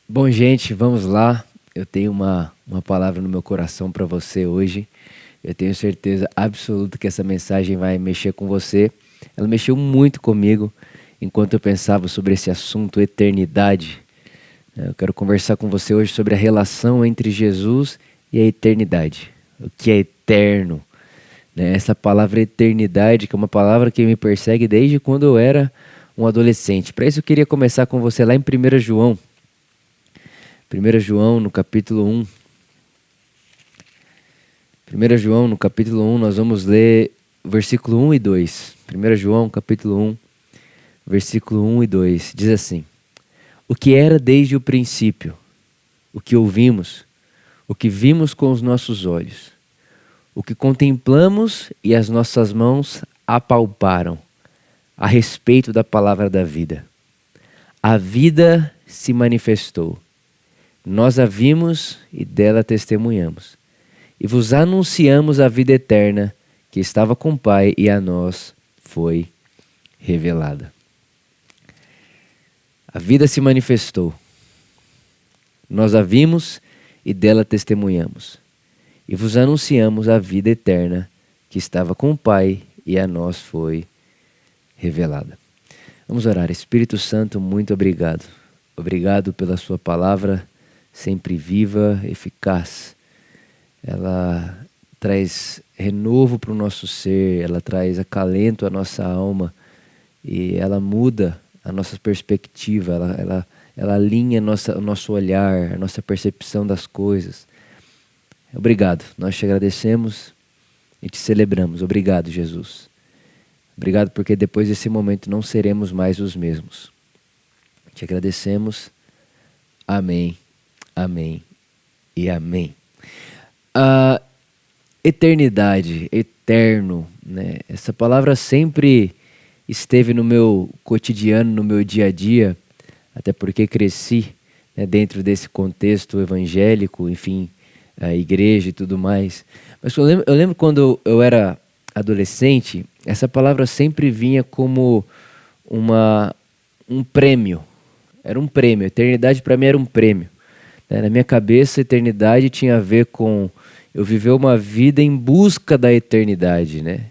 Bom, gente, vamos lá. Eu tenho uma palavra no meu coração para você hoje. Eu tenho certeza absoluta que essa mensagem vai mexer com você. Ela mexeu muito comigo enquanto eu pensava sobre esse assunto, eternidade. Eu quero conversar com você hoje sobre a relação entre Jesus e a eternidade. O que é eterno, né? Essa palavra eternidade, que é uma palavra que me persegue desde quando eu era um adolescente. Para isso eu queria começar com você lá em 1 João. 1 João, no capítulo 1. 1 João, no capítulo 1, nós vamos ler versículo 1 e 2. 1 João, capítulo 1, versículo 1 e 2. Diz assim: O que era desde o princípio, o que ouvimos, o que vimos com os nossos olhos, o que contemplamos e as nossas mãos apalparam, a respeito da palavra da vida. A vida se manifestou. Nós a vimos e dela testemunhamos. E vos anunciamos a vida eterna que estava com o Pai e a nós foi revelada. A vida se manifestou. Nós a vimos e dela testemunhamos. E vos anunciamos a vida eterna que estava com o Pai e a nós foi revelada. Vamos orar. Espírito Santo, muito obrigado. Obrigado pela sua palavra, sempre viva, eficaz. Ela traz renovo para o nosso ser, ela traz acalento à nossa alma e ela muda a nossa perspectiva, ela alinha o nosso olhar, a nossa percepção das coisas. Obrigado, nós te agradecemos e te celebramos. Obrigado, Jesus. Obrigado porque depois desse momento não seremos mais os mesmos. Te agradecemos. Amém, amém e amém. A eternidade, eterno, né? Essa palavra sempre esteve no meu cotidiano, no meu dia a dia, até porque cresci, né, dentro desse contexto evangélico, enfim, a igreja e tudo mais. Mas eu lembro quando eu era adolescente, essa palavra sempre vinha como um prêmio. Era um prêmio. Eternidade para mim era um prêmio. Na minha cabeça, eternidade tinha a ver com eu viver uma vida em busca da eternidade, né?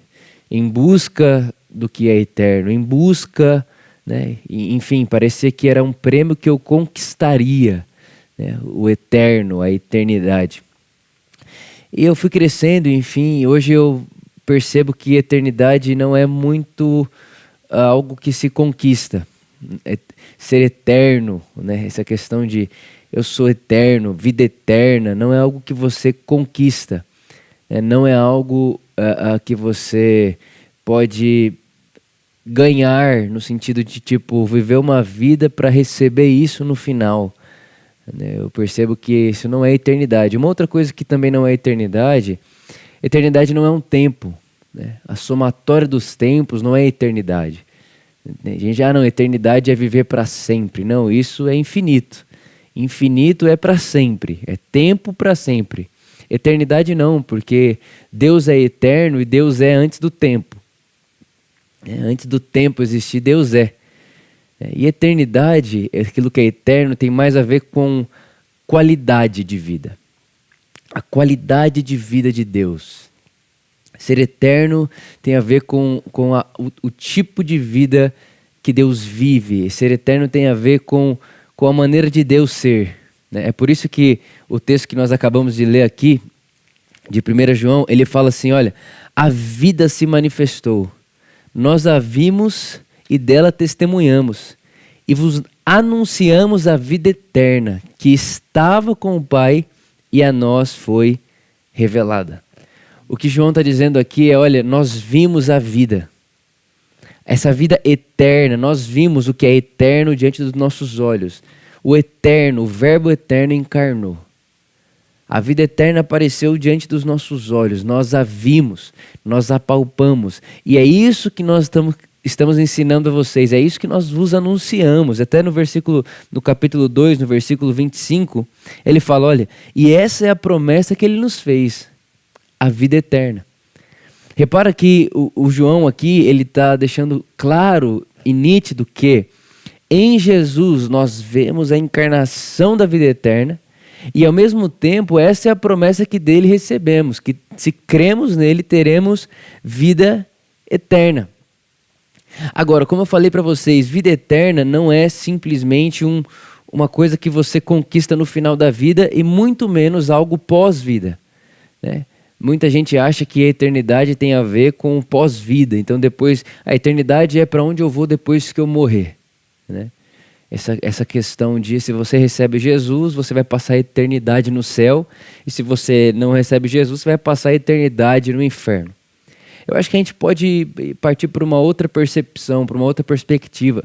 Em busca do que é eterno, em busca, né? Enfim, parecia que era um prêmio que eu conquistaria, né? O eterno, a eternidade. E eu fui crescendo, enfim, hoje eu percebo que eternidade não é muito algo que se conquista. Ser eterno, né? Essa questão de eu sou eterno, vida eterna, não é algo que você conquista, né? Não é algo que você pode ganhar no sentido de tipo viver uma vida para receber isso no final, né? Eu percebo que isso não é eternidade. Uma outra coisa que também não é eternidade, eternidade não é um tempo, né? A somatória dos tempos não é eternidade. A gente não, eternidade é viver para sempre. Não, isso é infinito. Infinito é para sempre, é tempo para sempre. Eternidade não, porque Deus é eterno e Deus é antes do tempo. Antes do tempo existir, Deus é. E eternidade, aquilo que é eterno, tem mais a ver com qualidade de vida. A qualidade de vida de Deus. Ser eterno tem a ver com o tipo de vida que Deus vive. Ser eterno tem a ver com a maneira de Deus ser, né? É por isso que o texto que nós acabamos de ler aqui, de 1 João, ele fala assim, olha, a vida se manifestou, nós a vimos e dela testemunhamos, e vos anunciamos a vida eterna, que estava com o Pai e a nós foi revelada. O que João está dizendo aqui é, olha, nós vimos a vida. Essa vida eterna, nós vimos o que é eterno diante dos nossos olhos. O eterno, o verbo eterno encarnou. A vida eterna apareceu diante dos nossos olhos. Nós a vimos, nós a palpamos. E é isso que nós estamos ensinando a vocês. É isso que nós vos anunciamos. Até no capítulo 2, no versículo 25, ele fala, olha, e essa é a promessa que ele nos fez, a vida eterna. Repara que o João aqui, ele está deixando claro e nítido que em Jesus nós vemos a encarnação da vida eterna e, ao mesmo tempo, essa é a promessa que dele recebemos, que se cremos nele, teremos vida eterna. Agora, como eu falei para vocês, vida eterna não é simplesmente uma coisa que você conquista no final da vida e muito menos algo pós-vida, né? Muita gente acha que a eternidade tem a ver com pós-vida. Então depois, a eternidade é para onde eu vou depois que eu morrer, né? Essa questão de se você recebe Jesus, você vai passar a eternidade no céu. E se você não recebe Jesus, você vai passar a eternidade no inferno. Eu acho que a gente pode partir para uma outra percepção, para uma outra perspectiva.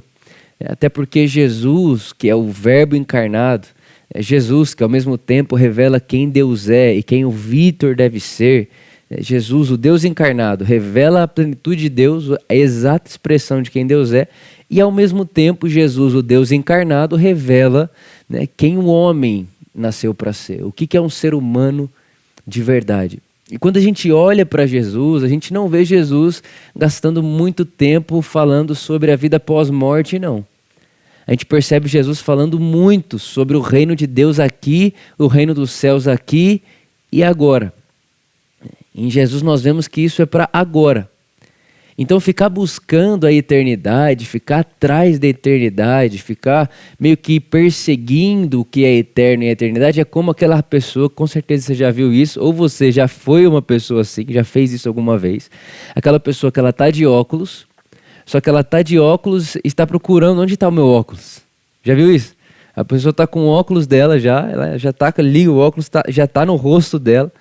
Até porque Jesus, que é o Verbo encarnado, é Jesus que ao mesmo tempo revela quem Deus é e quem o Vitor deve ser. Jesus, o Deus encarnado, revela a plenitude de Deus, a exata expressão de quem Deus é. E ao mesmo tempo Jesus, o Deus encarnado, revela, né, quem o homem nasceu para ser. O que é um ser humano de verdade. E quando a gente olha para Jesus, a gente não vê Jesus gastando muito tempo falando sobre a vida pós-morte, não. A gente percebe Jesus falando muito sobre o reino de Deus aqui, o reino dos céus aqui e agora. Em Jesus nós vemos que isso é para agora. Então ficar buscando a eternidade, ficar atrás da eternidade, ficar meio que perseguindo o que é eterno e a eternidade é como aquela pessoa, com certeza você já viu isso, ou você já foi uma pessoa assim, já fez isso alguma vez. Aquela pessoa que ela está de óculos, só que ela está de óculos e está procurando onde está o meu óculos. Já viu isso? A pessoa está com o óculos dela ela já está ali, o óculos já está no rosto dela.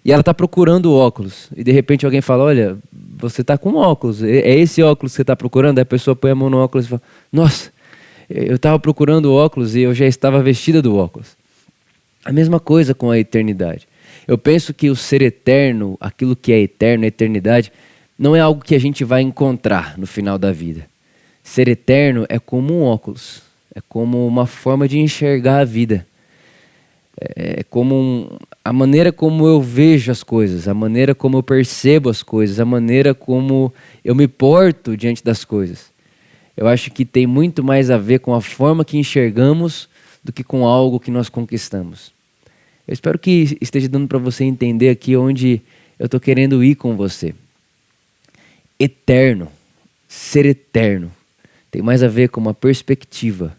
E ela está procurando o óculos. E de repente alguém fala, olha, você está com óculos. É esse óculos que você está procurando? Aí a pessoa põe a mão no óculos e fala, nossa, eu estava procurando o óculos e eu já estava vestida do óculos. A mesma coisa com a eternidade. Eu penso que o ser eterno, aquilo que é eterno, a eternidade, não é algo que a gente vai encontrar no final da vida. Ser eterno é como um óculos. É como uma forma de enxergar a vida. É como a maneira como eu vejo as coisas, a maneira como eu percebo as coisas, a maneira como eu me porto diante das coisas. Eu acho que tem muito mais a ver com a forma que enxergamos do que com algo que nós conquistamos. Eu espero que esteja dando para você entender aqui onde eu estou querendo ir com você. Eterno, ser eterno, tem mais a ver com uma perspectiva,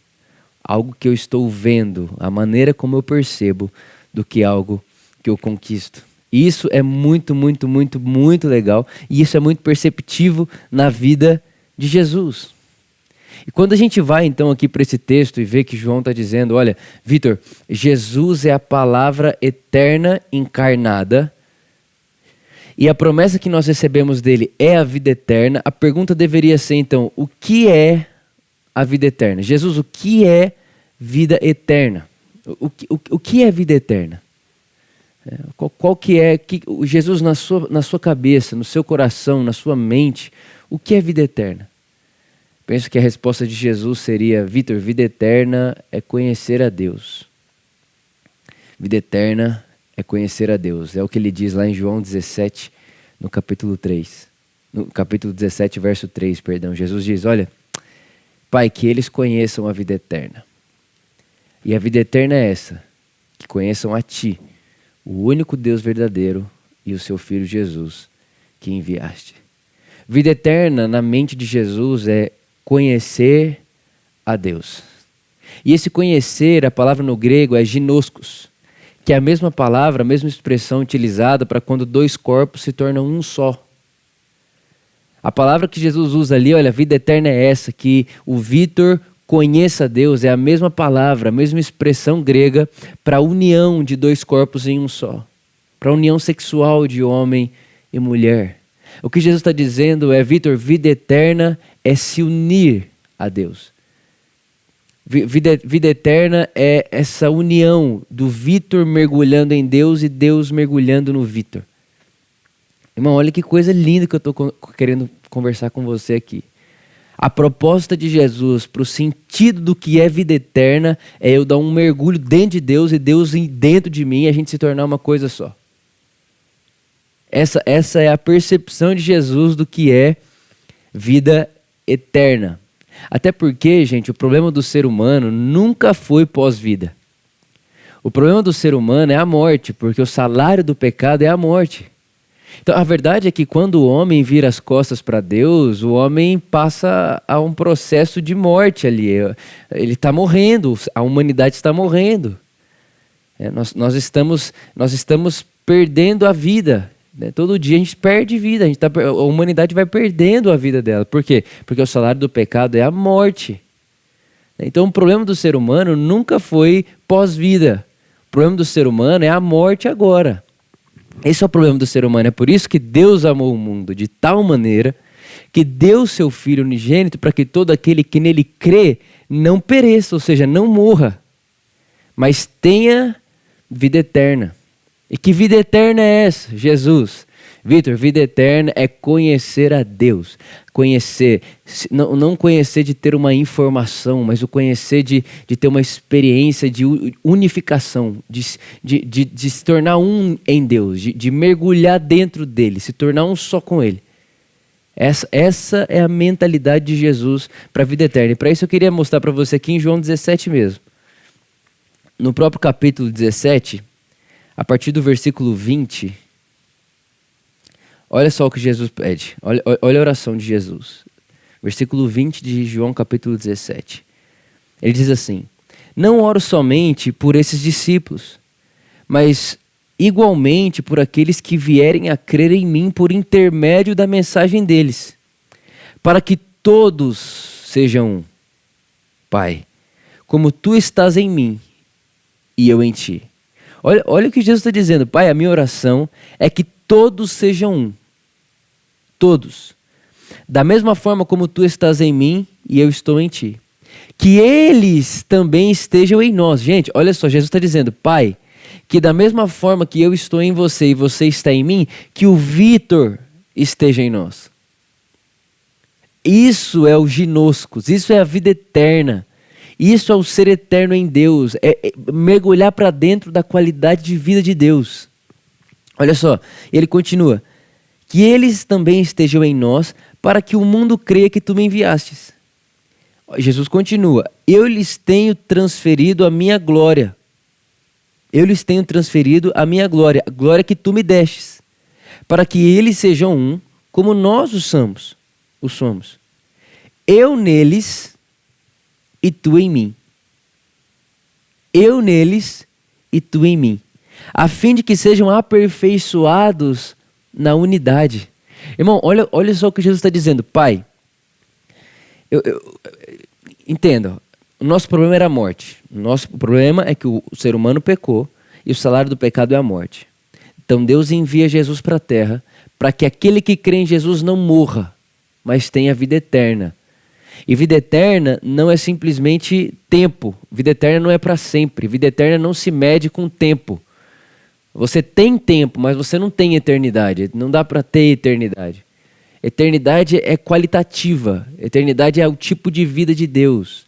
algo que eu estou vendo, a maneira como eu percebo, do que algo que eu conquisto. E isso é muito, muito, muito, muito legal. E isso é muito perceptivo na vida de Jesus. E quando a gente vai então aqui para esse texto e vê que João está dizendo, olha, Vitor, Jesus é a palavra eterna encarnada. E a promessa que nós recebemos dele é a vida eterna. A pergunta deveria ser então, o que é a vida eterna? Jesus, o que é vida eterna? O que é vida eterna? Qual que é, Jesus na sua cabeça, no seu coração, na sua mente, o que é vida eterna? Penso que a resposta de Jesus seria, Vitor, vida eterna é conhecer a Deus. Vida eterna é conhecer a Deus. É o que ele diz lá em João 17, no capítulo 3. No capítulo 17, verso 3, perdão. Jesus diz, olha, Pai, que eles conheçam a vida eterna. E a vida eterna é essa, que conheçam a Ti, o único Deus verdadeiro e o Seu Filho Jesus, que enviaste. Vida eterna na mente de Jesus é conhecer a Deus. E esse conhecer, a palavra no grego é ginoskos, que é a mesma palavra, a mesma expressão utilizada para quando dois corpos se tornam um só. A palavra que Jesus usa ali, olha, a vida eterna é essa, que o Vitor conheça Deus, é a mesma palavra, a mesma expressão grega para a união de dois corpos em um só. Para a união sexual de homem e mulher. O que Jesus está dizendo é, Vitor, vida eterna é se unir a Deus. Vida eterna é essa união do Vitor mergulhando em Deus e Deus mergulhando no Vitor. Irmão, olha que coisa linda que eu estou querendo conversar com você aqui. A proposta de Jesus para o sentido do que é vida eterna é eu dar um mergulho dentro de Deus e Deus dentro de mim e a gente se tornar uma coisa só. Essa é a percepção de Jesus do que é vida eterna. Até porque, gente, o problema do ser humano nunca foi pós-vida. O problema do ser humano é a morte, porque o salário do pecado é a morte. Então, a verdade é que quando o homem vira as costas para Deus, o homem passa a um processo de morte ali. Ele está morrendo, a humanidade está morrendo. Nós estamos perdendo a vida. Né? Todo dia a gente perde vida, a humanidade vai perdendo a vida dela. Por quê? Porque o salário do pecado é a morte. Então o problema do ser humano nunca foi pós-vida. O problema do ser humano é a morte agora. Esse é o problema do ser humano. É por isso que Deus amou o mundo de tal maneira que deu seu Filho unigênito para que todo aquele que nele crê não pereça, ou seja, não morra, mas tenha vida eterna. E que vida eterna é essa? Jesus. Vitor, vida eterna é conhecer a Deus. Conhecer, não conhecer de ter uma informação, mas o conhecer de ter uma experiência de unificação, de se tornar um em Deus, de mergulhar dentro dele, se tornar um só com ele. Essa é a mentalidade de Jesus para a vida eterna. E para isso eu queria mostrar para você aqui em João 17 mesmo. No próprio capítulo 17, a partir do versículo 20, olha só o que Jesus pede. Olha a oração de Jesus. Versículo 20 de João capítulo 17. Ele diz assim: não oro somente por esses discípulos, mas igualmente por aqueles que vierem a crer em mim por intermédio da mensagem deles, para que todos sejam um. Pai, como tu estás em mim e eu em ti. Olha o que Jesus está dizendo. Pai, a minha oração é que todos sejam um. Todos. Da mesma forma como tu estás em mim e eu estou em ti. Que eles também estejam em nós. Gente, olha só, Jesus está dizendo, Pai, que da mesma forma que eu estou em você e você está em mim, que o Vitor esteja em nós. Isso é o ginoscos, isso é a vida eterna. Isso é o ser eterno em Deus, é mergulhar para dentro da qualidade de vida de Deus. Olha só, ele continua, que eles também estejam em nós, para que o mundo creia que tu me enviastes. Jesus continua, eu lhes tenho transferido a minha glória. Eu lhes tenho transferido a minha glória, a glória que tu me destes, para que eles sejam um, como nós o somos. Eu neles e tu em mim. Eu neles e tu em mim. A fim de que sejam aperfeiçoados na unidade. Irmão, olha só o que Jesus está dizendo. Pai, entenda, o nosso problema era a morte. O nosso problema é que o ser humano pecou e o salário do pecado é a morte. Então Deus envia Jesus para a terra para que aquele que crê em Jesus não morra, mas tenha vida eterna. E vida eterna não é simplesmente tempo. Vida eterna não é para sempre. Vida eterna não se mede com tempo. Você tem tempo, mas você não tem eternidade. Não dá para ter eternidade. Eternidade é qualitativa. Eternidade é o tipo de vida de Deus.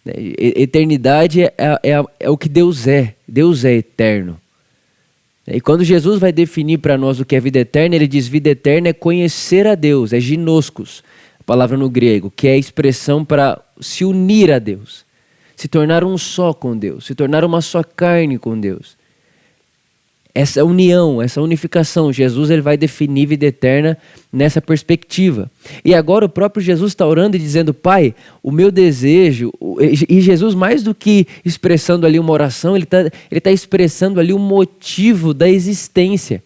Eternidade é o que Deus é. Deus é eterno. E quando Jesus vai definir para nós o que é vida eterna, ele diz: vida eterna é conhecer a Deus, é ginoscos. Palavra no grego, que é a expressão para se unir a Deus, se tornar um só com Deus, se tornar uma só carne com Deus. Essa união, essa unificação, Jesus ele vai definir vida eterna nessa perspectiva. E agora o próprio Jesus está orando e dizendo: Pai, o meu desejo, e Jesus mais do que expressando ali uma oração, ele tá expressando ali o motivo da existência.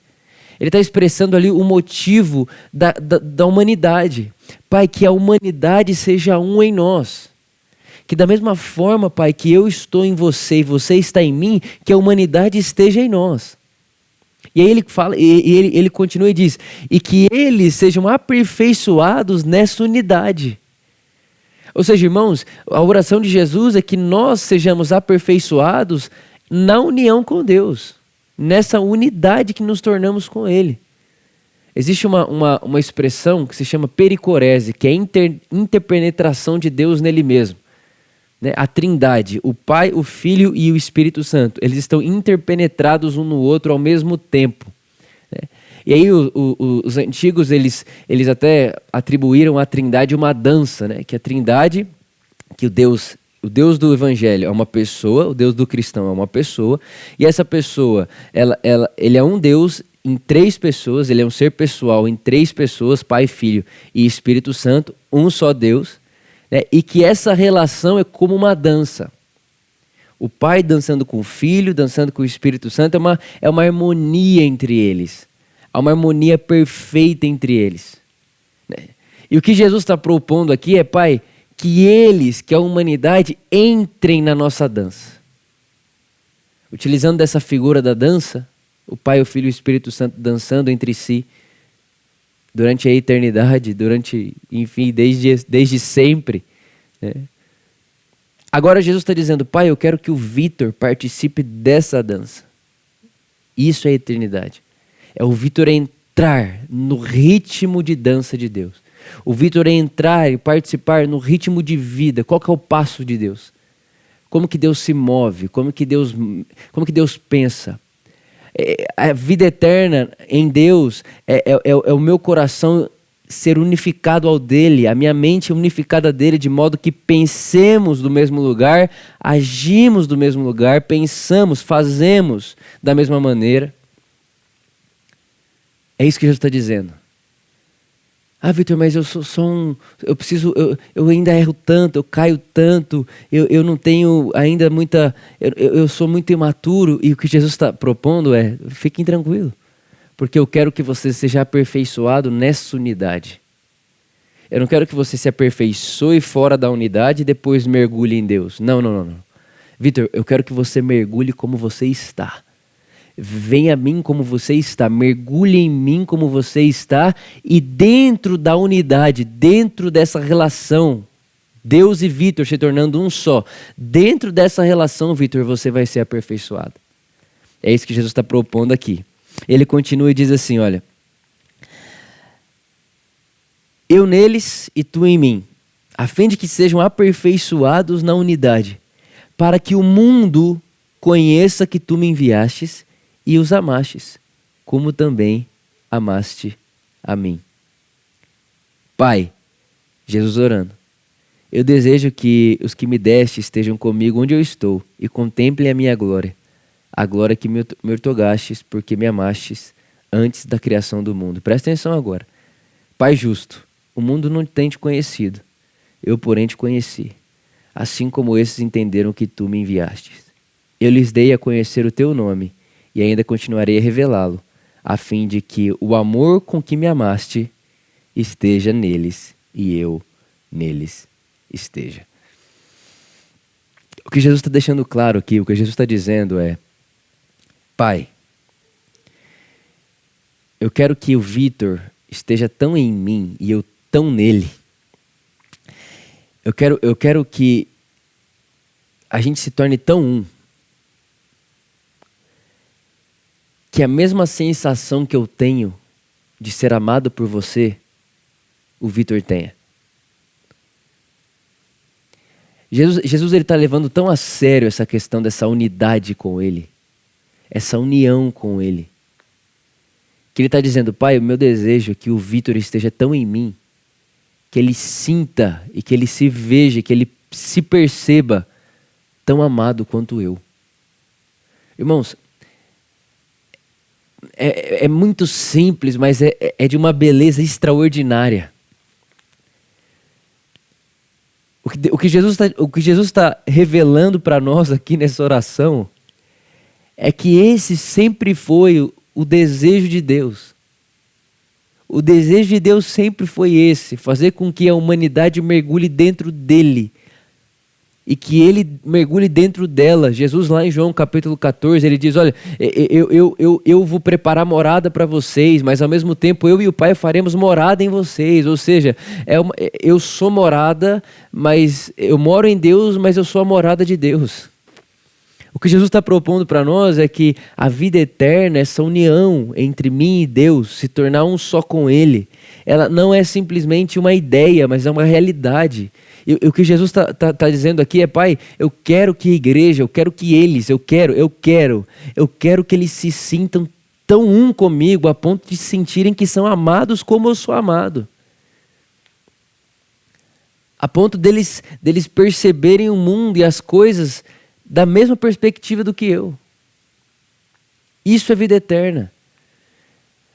Ele está expressando ali o motivo da humanidade. Pai, que a humanidade seja um em nós. Que da mesma forma, Pai, que eu estou em você e você está em mim, que a humanidade esteja em nós. E aí ele fala, ele continua e diz, e que eles sejam aperfeiçoados nessa unidade. Ou seja, irmãos, a oração de Jesus é que nós sejamos aperfeiçoados na união com Deus. Nessa unidade que nos tornamos com Ele. Existe uma expressão que se chama pericorese, que é a interpenetração de Deus nele mesmo. Né? A Trindade, o Pai, o Filho e o Espírito Santo, eles estão interpenetrados um no outro ao mesmo tempo. Né? E aí os antigos, eles até atribuíram à Trindade uma dança, né? Que a Trindade, que o Deus do Evangelho é uma pessoa, o Deus do cristão é uma pessoa, e essa pessoa, ele é um Deus em 3 pessoas, ele é um ser pessoal em 3 pessoas, Pai, Filho e Espírito Santo, um só Deus, né? E que essa relação é como uma dança. O Pai dançando com o Filho, dançando com o Espírito Santo, é uma harmonia entre eles. Há uma harmonia perfeita entre eles. E o que Jesus está propondo aqui é, Pai, que eles, que a humanidade, entrem na nossa dança. Utilizando dessa figura da dança, o Pai, o Filho e o Espírito Santo dançando entre si, durante a eternidade, enfim, desde sempre, né? Agora Jesus está dizendo, Pai, eu quero que o Vitor participe dessa dança. Isso é eternidade. É o Vitor entrar no ritmo de dança de Deus. O Vitor entrar e participar no ritmo de vida. Qual que é o passo de Deus? Como que Deus se move? Como que Deus pensa? A vida eterna em Deus é o meu coração ser unificado ao dele, a minha mente unificada dele, de modo que pensemos do mesmo lugar, agimos do mesmo lugar, pensamos, fazemos da mesma maneira. É isso que Jesus está dizendo. Ah, Vitor, mas eu eu ainda erro tanto, eu caio tanto, eu não tenho ainda muita, eu sou muito imaturo. E o que Jesus está propondo é, fiquem tranquilos, porque eu quero que você seja aperfeiçoado nessa unidade. Eu não quero que você se aperfeiçoe fora da unidade e depois mergulhe em Deus. Não. Vitor, eu quero que você mergulhe como você está. Venha a mim como você está, mergulhe em mim como você está, e dentro da unidade, dentro dessa relação, Deus e Vitor se tornando um só, dentro dessa relação, Vitor, você vai ser aperfeiçoado. É isso que Jesus está propondo aqui. Ele continua e diz assim, olha, eu neles e tu em mim, a fim de que sejam aperfeiçoados na unidade, para que o mundo conheça que tu me enviastes e os amastes, como também amaste a mim. Pai, Jesus orando, eu desejo que os que me deste estejam comigo onde eu estou e contemplem a minha glória, a glória que me outorgastes porque me amastes antes da criação do mundo. Presta atenção agora. Pai justo, o mundo não tem te conhecido, eu porém te conheci, assim como esses entenderam que tu me enviastes. Eu lhes dei a conhecer o teu nome, e ainda continuarei a revelá-lo, a fim de que o amor com que me amaste esteja neles e eu neles esteja. O que Jesus está deixando claro aqui, o que Jesus está dizendo é, Pai, eu quero que o Vitor esteja tão em mim e eu tão nele. Eu quero que a gente se torne tão um, que a mesma sensação que eu tenho de ser amado por você, o Vitor tenha. Jesus ele está levando tão a sério essa questão dessa unidade com ele, essa união com ele, que ele está dizendo, Pai, o meu desejo é que o Vitor esteja tão em mim, que ele sinta e que ele se veja, que ele se perceba tão amado quanto eu. Irmãos, é muito simples, mas é de uma beleza extraordinária. O que Jesus está revelando para nós aqui nessa oração é que esse sempre foi o desejo de Deus. O desejo de Deus sempre foi esse, fazer com que a humanidade mergulhe dentro dele e que ele mergulhe dentro dela. Jesus lá em João capítulo 14, ele diz, olha, eu vou preparar morada para vocês, mas ao mesmo tempo eu e o Pai faremos morada em vocês. Ou seja, eu sou morada, mas eu moro em Deus, mas eu sou a morada de Deus. O que Jesus está propondo para nós é que a vida eterna, essa união entre mim e Deus, se tornar um só com Ele, ela não é simplesmente uma ideia, mas é uma realidade. E o que Jesus está dizendo aqui é, Pai, eu quero que a igreja, eu quero que eles, eu quero que eles se sintam tão um comigo a ponto de sentirem que são amados como eu sou amado. A ponto deles perceberem o mundo e as coisas da mesma perspectiva do que eu. Isso é vida eterna.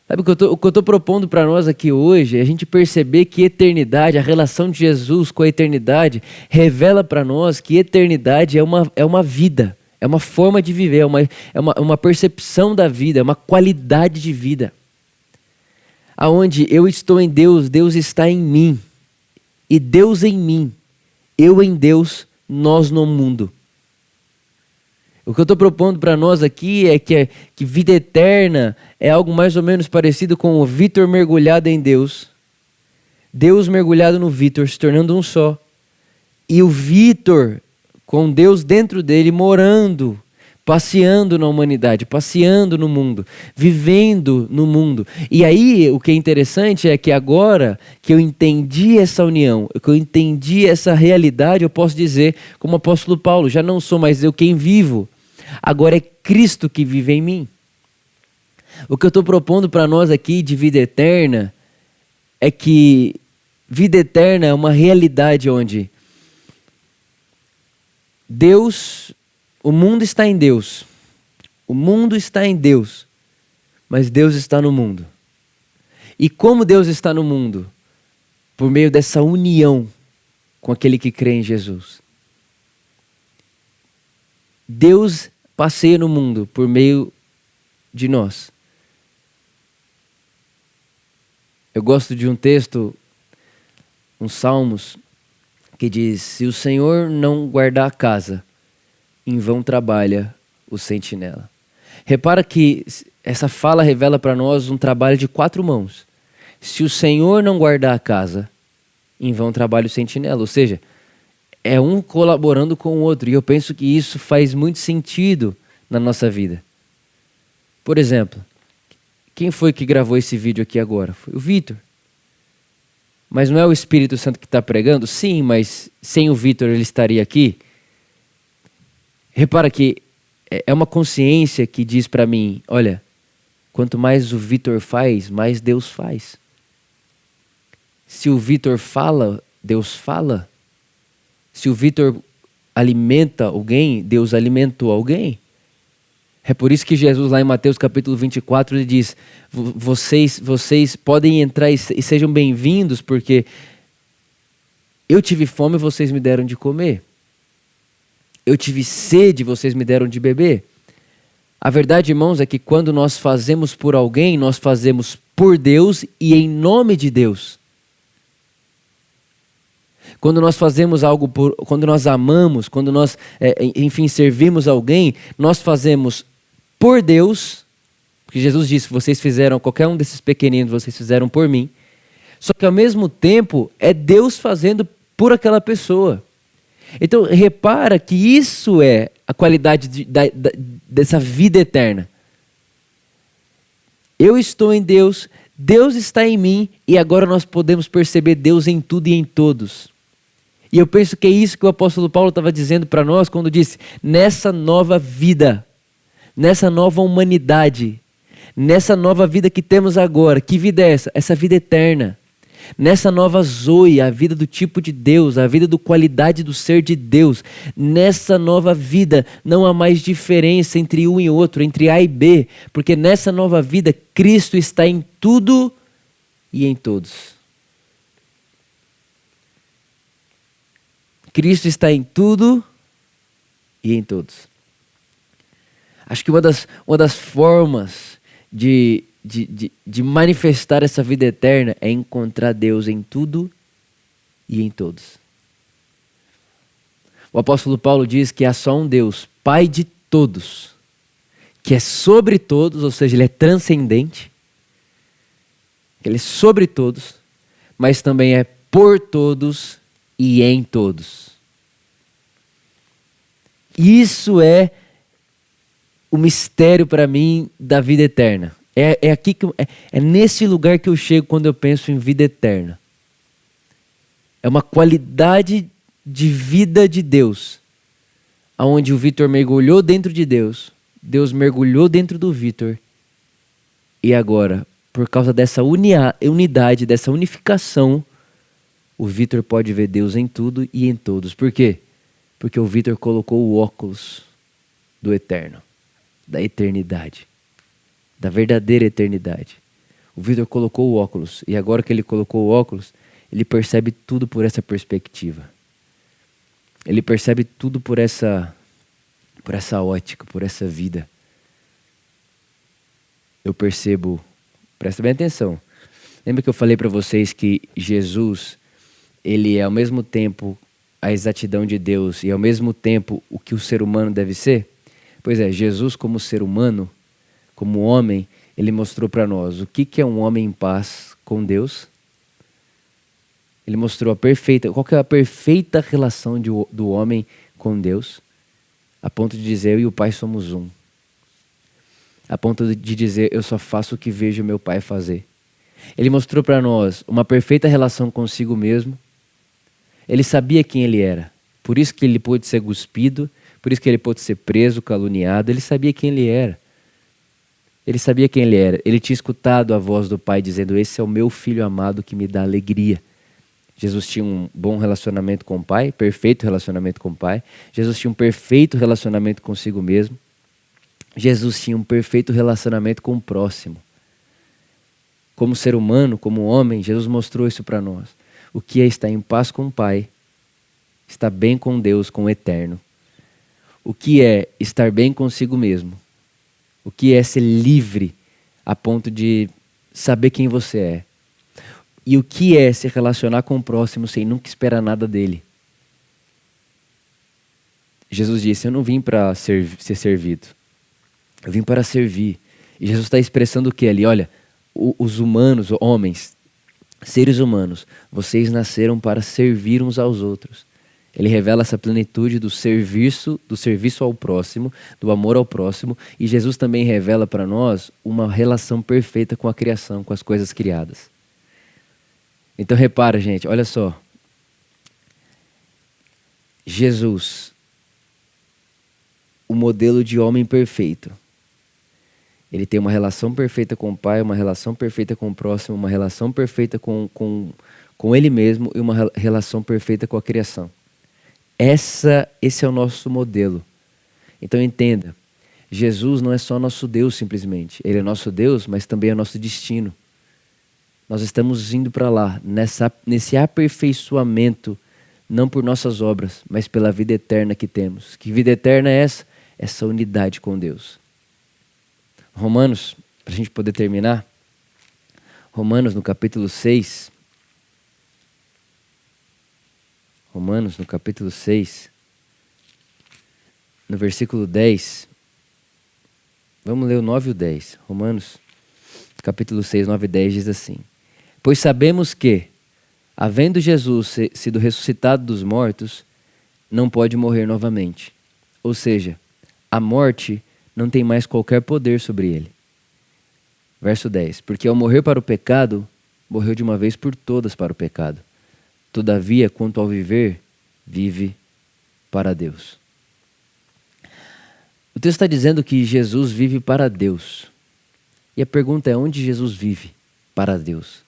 Sabe o que eu estou propondo para nós aqui hoje é a gente perceber que eternidade, a relação de Jesus com a eternidade, revela para nós que eternidade é uma vida, é uma forma de viver, é uma percepção da vida, é uma qualidade de vida. Aonde eu estou em Deus, Deus está em mim. E Deus em mim, eu em Deus, nós no mundo. O que eu estou propondo para nós aqui é que vida eterna é algo mais ou menos parecido com o Vitor mergulhado em Deus, Deus mergulhado no Vitor, se tornando um só, e o Vitor com Deus dentro dele, morando, passeando na humanidade, passeando no mundo, vivendo no mundo. E aí o que é interessante é que agora que eu entendi essa união, que eu entendi essa realidade, eu posso dizer, como o apóstolo Paulo, já não sou mais eu quem vivo, agora é Cristo que vive em mim. O que eu estou propondo para nós aqui de vida eterna é que vida eterna é uma realidade onde Deus, o mundo está em Deus, o mundo está em Deus, mas Deus está no mundo. E como Deus está no mundo? Por meio dessa união com aquele que crê em Jesus. Deus passeia no mundo por meio de nós. Eu gosto de um texto, uns Salmos, que diz: se o Senhor não guardar a casa, em vão trabalha o sentinela. Repara que essa fala revela para nós um trabalho de 4 mãos. Se o Senhor não guardar a casa, em vão trabalha o sentinela. Ou seja, é um colaborando com o outro. E eu penso que isso faz muito sentido na nossa vida. Por exemplo, quem foi que gravou esse vídeo aqui agora? Foi o Vitor. Mas não é o Espírito Santo que está pregando? Sim, mas sem o Vitor ele estaria aqui? Repara que é uma consciência que diz para mim, olha, quanto mais o Vitor faz, mais Deus faz. Se o Vitor fala, Deus fala. Se o Vitor alimenta alguém, Deus alimentou alguém. É por isso que Jesus lá em Mateus capítulo 24, ele diz, vocês podem entrar e sejam bem-vindos, porque eu tive fome e vocês me deram de comer. Eu tive sede e vocês me deram de beber. A verdade, irmãos, é que quando nós fazemos por alguém, nós fazemos por Deus e em nome de Deus. Quando nós fazemos algo, quando nós amamos, quando nós, enfim, servimos alguém, nós fazemos por Deus, porque Jesus disse, vocês fizeram, qualquer um desses pequeninos, vocês fizeram por mim. Só que ao mesmo tempo, é Deus fazendo por aquela pessoa. Então, repara que isso é a qualidade dessa vida eterna. Eu estou em Deus, Deus está em mim, e agora nós podemos perceber Deus em tudo e em todos. E eu penso que é isso que o apóstolo Paulo estava dizendo para nós quando disse, nessa nova vida, nessa nova humanidade, nessa nova vida que temos agora, que vida é essa? Essa vida eterna. Nessa nova Zoe, a vida do tipo de Deus, a vida do qualidade do ser de Deus. Nessa nova vida não há mais diferença entre um e outro, entre A e B, porque nessa nova vida Cristo está em tudo e em todos. Cristo está em tudo e em todos. Acho que uma das formas de manifestar essa vida eterna é encontrar Deus em tudo e em todos. O apóstolo Paulo diz que há só um Deus, Pai de todos, que é sobre todos, ou seja, Ele é transcendente, Ele é sobre todos, mas também é por todos e em todos. Isso é o mistério para mim da vida eterna. É nesse lugar que eu chego quando eu penso em vida eterna. É uma qualidade de vida de Deus, onde o Vitor mergulhou dentro de Deus, Deus mergulhou dentro do Vitor, E agora, por causa dessa unidade, dessa unificação, o Vitor pode ver Deus em tudo e em todos. Por quê? Porque o Vitor colocou o óculos do eterno, da eternidade, da verdadeira eternidade. O Vitor colocou o óculos, e agora que ele colocou o óculos, ele percebe tudo por essa perspectiva. Ele percebe tudo por essa ótica, por essa vida. Eu percebo, presta bem atenção. Lembra que eu falei para vocês que Jesus, ele é ao mesmo tempo a exatidão de Deus e ao mesmo tempo o que o ser humano deve ser? Pois é, Jesus como ser humano, como homem, ele mostrou para nós o que é um homem em paz com Deus. Ele mostrou qual que é a perfeita relação do homem com Deus, a ponto de dizer eu e o Pai somos um. A ponto de dizer eu só faço o que vejo meu Pai fazer. Ele mostrou para nós uma perfeita relação consigo mesmo. Ele sabia quem ele era, por isso que ele pôde ser cuspido, por isso que ele pôde ser preso, caluniado. Ele sabia quem ele era. Ele sabia quem ele era. Ele tinha escutado a voz do Pai dizendo: esse é o meu filho amado que me dá alegria. Jesus tinha um bom relacionamento com o Pai, perfeito relacionamento com o Pai. Jesus tinha um perfeito relacionamento consigo mesmo. Jesus tinha um perfeito relacionamento com o próximo. Como ser humano, como homem, Jesus mostrou isso para nós. O que é estar em paz com o Pai, estar bem com Deus, com o Eterno. O que é estar bem consigo mesmo. O que é ser livre a ponto de saber quem você é. E o que é se relacionar com o próximo sem nunca esperar nada dele. Jesus disse: eu não vim para ser servido. Eu vim para servir. E Jesus está expressando o que ali? Olha, os humanos, homens, seres humanos, vocês nasceram para servir uns aos outros. Ele revela essa plenitude do serviço ao próximo, do amor ao próximo. E Jesus também revela para nós uma relação perfeita com a criação, com as coisas criadas. Então repara, gente, olha só. Jesus, o modelo de homem perfeito. Ele tem uma relação perfeita com o Pai, uma relação perfeita com o próximo, uma relação perfeita com ele mesmo e uma relação perfeita com a criação. Esse é o nosso modelo. Então entenda, Jesus não é só nosso Deus simplesmente. Ele é nosso Deus, mas também é nosso destino. Nós estamos indo para lá, nesse aperfeiçoamento, não por nossas obras, mas pela vida eterna que temos. Que vida eterna é essa? Essa unidade com Deus. Romanos, para a gente poder terminar, Romanos no capítulo 6, no versículo 10, vamos ler o 9 e o 10. Romanos, capítulo 6, 9 e 10 diz assim: pois sabemos que, havendo Jesus sido ressuscitado dos mortos, não pode morrer novamente. Ou seja, a morte não tem mais qualquer poder sobre ele. Verso 10. Porque ao morrer para o pecado, morreu de uma vez por todas para o pecado. Todavia, quanto ao viver, vive para Deus. O texto está dizendo que Jesus vive para Deus. E a pergunta é: onde Jesus vive para Deus?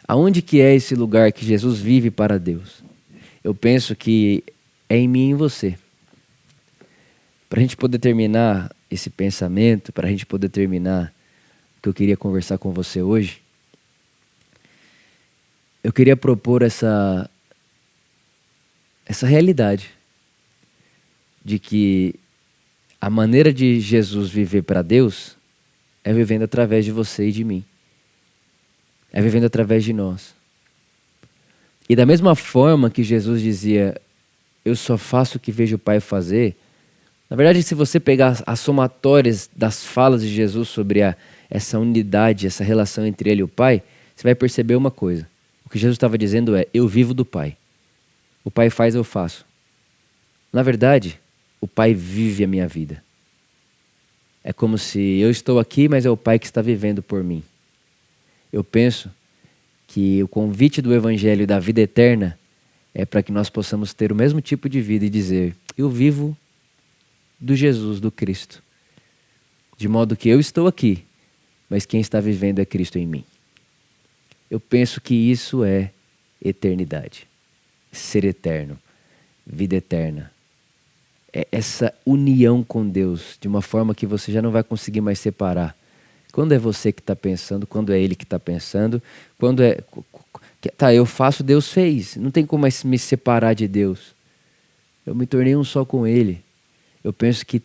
Aonde que é esse lugar que Jesus vive para Deus? Eu penso que é em mim e em você. Para a gente poder terminar esse pensamento, para a gente poder terminar o que eu queria conversar com você hoje, eu queria propor essa realidade de que a maneira de Jesus viver para Deus é vivendo através de você e de mim. É vivendo através de nós. E da mesma forma que Jesus dizia: eu só faço o que vejo o Pai fazer. Na verdade, se você pegar as somatórias das falas de Jesus sobre essa unidade, essa relação entre ele e o Pai, você vai perceber uma coisa. O que Jesus estava dizendo é: eu vivo do Pai. O Pai faz, eu faço. Na verdade, o Pai vive a minha vida. É como se eu estou aqui, mas é o Pai que está vivendo por mim. Eu penso que o convite do Evangelho da vida eterna é para que nós possamos ter o mesmo tipo de vida e dizer: eu vivo do Jesus, do Cristo. De modo que eu estou aqui, mas quem está vivendo é Cristo em mim. Eu penso que isso é eternidade, ser eterno, vida eterna. É essa união com Deus de uma forma que você já não vai conseguir mais separar. Quando é você que está pensando, quando é Ele que está pensando, quando é... Tá, eu faço, Deus fez. Não tem como mais me separar de Deus. Eu me tornei um só com Ele. Eu penso que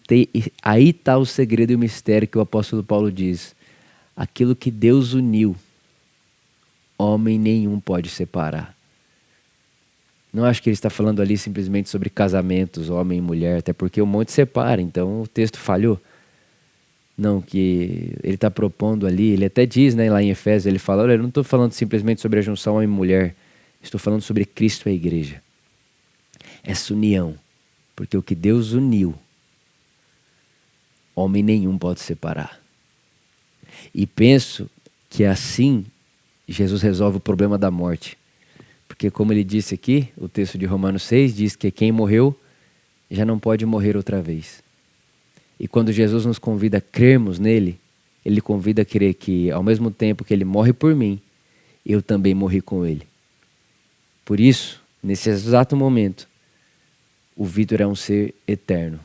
aí está o segredo e o mistério que o apóstolo Paulo diz. Aquilo que Deus uniu, homem nenhum pode separar. Não acho que ele está falando ali simplesmente sobre casamentos, homem e mulher, até porque um monte separa, então o texto falhou. Não, que ele está propondo ali, ele até diz, né, lá em Efésios, ele fala, olha, eu não estou falando simplesmente sobre a junção homem e mulher, estou falando sobre Cristo e a igreja. Essa união, porque o que Deus uniu, homem nenhum pode separar. E penso que assim Jesus resolve o problema da morte. Porque como ele disse aqui, o texto de Romanos 6 diz que quem morreu já não pode morrer outra vez. E quando Jesus nos convida a crermos nele, ele convida a crer que ao mesmo tempo que ele morre por mim, eu também morri com ele. Por isso, nesse exato momento, o Vitor é um ser eterno.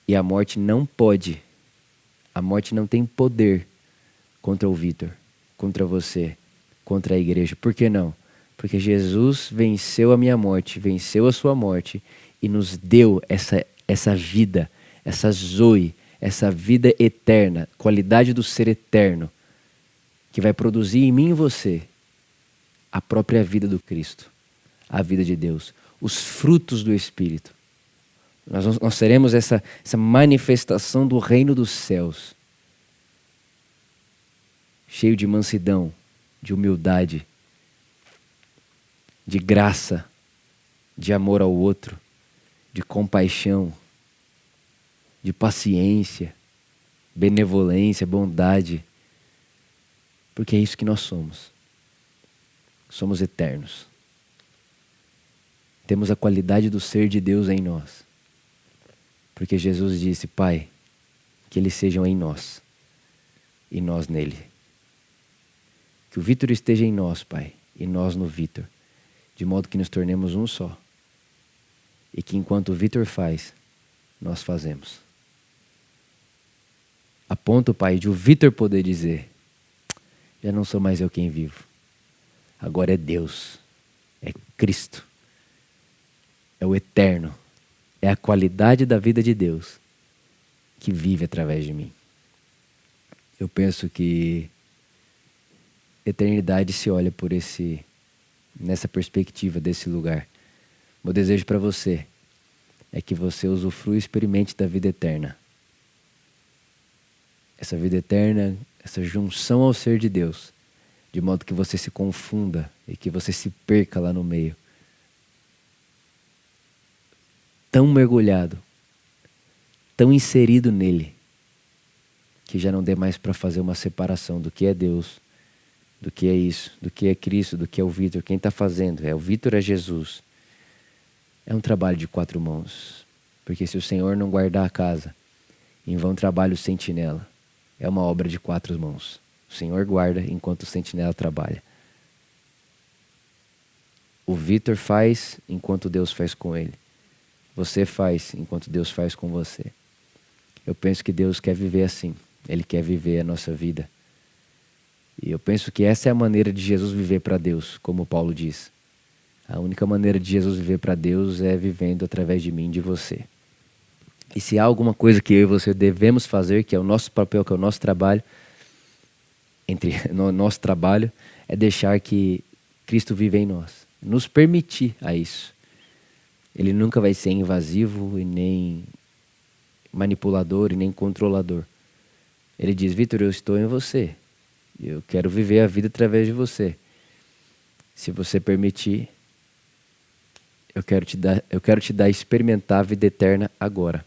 E a morte não tem poder contra o Vitor, contra você, contra a igreja. Por que não? Porque Jesus venceu a minha morte, venceu a sua morte e nos deu essa vida, essa zoe, essa vida eterna, qualidade do ser eterno, que vai produzir em mim e você a própria vida do Cristo, a vida de Deus, os frutos do Espírito. Nós teremos essa manifestação do reino dos céus, cheio de mansidão, de humildade, de graça, de amor ao outro, de compaixão, de paciência, benevolência, bondade. Porque é isso que nós somos. Somos eternos. Temos a qualidade do ser de Deus em nós. Porque Jesus disse, Pai, que eles sejam em nós e nós nele. Que o Vitor esteja em nós, Pai, e nós no Vitor, de modo que nos tornemos um só. E que enquanto o Vitor faz, nós fazemos. A ponto, Pai, de o Vitor poder dizer, já não sou mais eu quem vivo. Agora é Deus, é Cristo, é o eterno, é a qualidade da vida de Deus que vive através de mim. Eu penso que eternidade se olha por nessa perspectiva desse lugar. Meu desejo para você é que você usufrua e experimente da vida eterna. Essa vida eterna, essa junção ao ser de Deus, de modo que você se confunda e que você se perca lá no meio. Tão mergulhado, tão inserido nele, que já não dê mais para fazer uma separação do que é Deus, do que é isso, do que é Cristo, do que é o Vitor. Quem está fazendo? O Vitor é Jesus. É um trabalho de 4 mãos. Porque se o Senhor não guardar a casa, em vão trabalha o sentinela. É uma obra de 4 mãos. O Senhor guarda enquanto o sentinela trabalha. O Vitor faz enquanto Deus faz com ele. Você faz enquanto Deus faz com você. Eu penso que Deus quer viver assim. Ele quer viver a nossa vida. E eu penso que essa é a maneira de Jesus viver para Deus, como Paulo diz. A única maneira de Jesus viver para Deus é vivendo através de mim e de você. E se há alguma coisa que eu e você devemos fazer, que é o nosso papel, que é o nosso trabalho, nosso trabalho, é deixar que Cristo viva em nós. Nos permitir a isso. Ele nunca vai ser invasivo e nem manipulador e nem controlador. Ele diz, Vitor, eu estou em você. Eu quero viver a vida através de você. Se você permitir, eu quero te dar experimentar a vida eterna agora.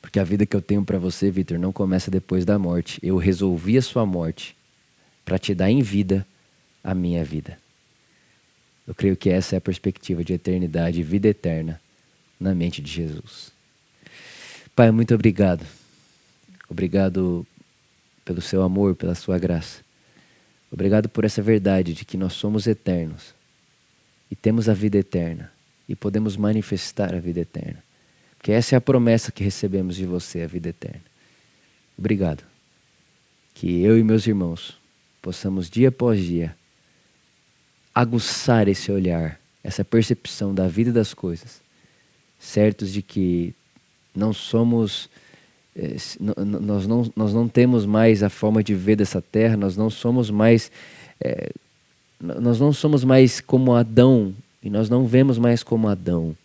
Porque a vida que eu tenho para você, Vitor, não começa depois da morte. Eu resolvi a sua morte para te dar em vida a minha vida. Eu creio que essa é a perspectiva de eternidade e vida eterna na mente de Jesus. Pai, muito obrigado. Obrigado pelo seu amor, pela sua graça. Obrigado por essa verdade de que nós somos eternos e temos a vida eterna e podemos manifestar a vida eterna. Porque essa é a promessa que recebemos de você, a vida eterna. Obrigado. Que eu e meus irmãos possamos dia após dia aguçar esse olhar, essa percepção da vida e das coisas, certos de que não somos, nós não temos mais a forma de ver dessa terra, nós não somos mais como Adão, e nós não vemos mais como Adão.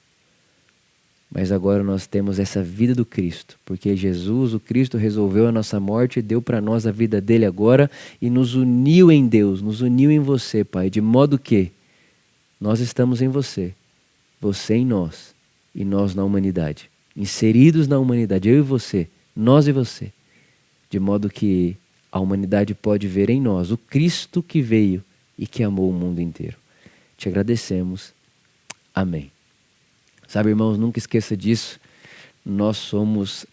Mas agora nós temos essa vida do Cristo, porque Jesus, o Cristo, resolveu a nossa morte e deu para nós a vida dele agora e nos uniu em Deus, nos uniu em você, Pai, de modo que nós estamos em você, você em nós e nós na humanidade, inseridos na humanidade, eu e você, nós e você, de modo que a humanidade pode ver em nós o Cristo que veio e que amou o mundo inteiro. Te agradecemos. Amém. Sabe, irmãos, nunca esqueça disso. Nós somos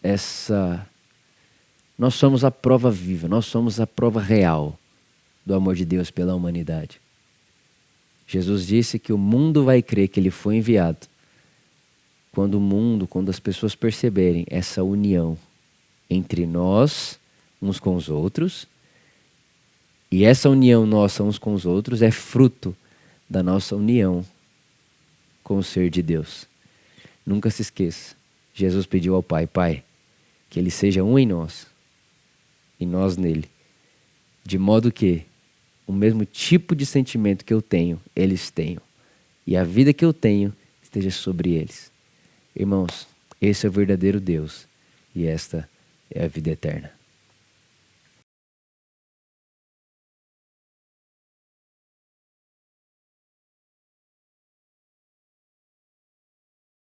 a prova viva, nós somos a prova real do amor de Deus pela humanidade. Jesus disse que o mundo vai crer que ele foi enviado quando as pessoas perceberem essa união entre nós, uns com os outros, e essa união nossa uns com os outros é fruto da nossa união com o ser de Deus. Nunca se esqueça, Jesus pediu ao Pai, Pai, que Ele seja um em nós e nós nele, de modo que o mesmo tipo de sentimento que eu tenho, eles tenham, e a vida que eu tenho esteja sobre eles. Irmãos, esse é o verdadeiro Deus e esta é a vida eterna.